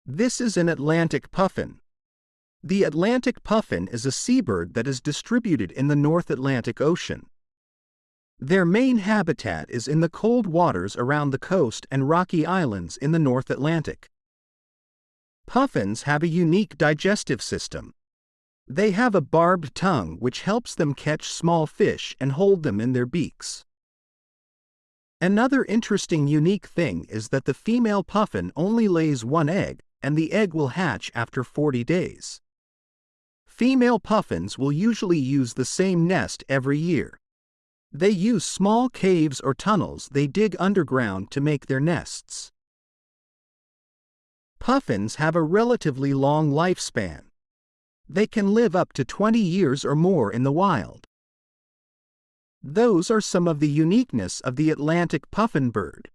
This is an Atlantic puffin. The Atlantic puffin is a seabird that is distributed in the North Atlantic Ocean. Their main habitat is in the cold waters around the coast and rocky islands in the North Atlantic. Puffins have a unique digestive system. They have a barbed tongue which helps them catch small fish and hold them in their beaks. Another interesting unique thing is that the female puffin only lays one egg, and the egg will hatch after 40 days. Female puffins will usually use the same nest every year. They use small caves or tunnels they dig underground to make their nests. Puffins have a relatively long lifespan. They can live up to 20 years or more in the wild. Those are some of the uniqueness of the Atlantic puffin bird.